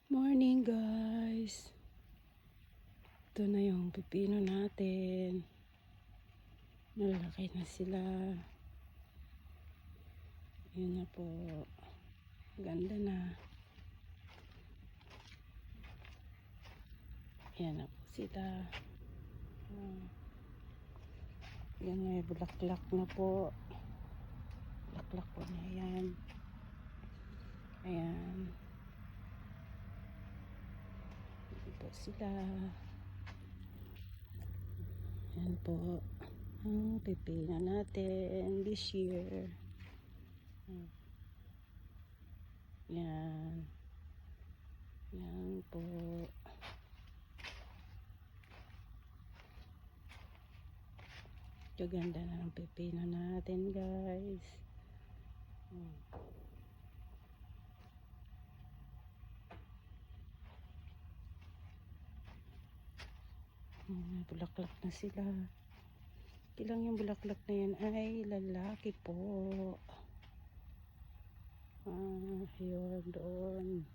Morning guys. Ito na yung pipino natin. Malalaki na sila. Yun na po. Ganda na. Yan na po sila. Yan, may bulaklak na po. Bulaklak po na yan. Ayan. Yan po sila. Yan po ang pipino natin this year. Yan. Yan po. Ganda na ng pipino natin guys. Bulaklak na sila. Ilang yung bulaklak na yan ay lalaki po. Ayun doon.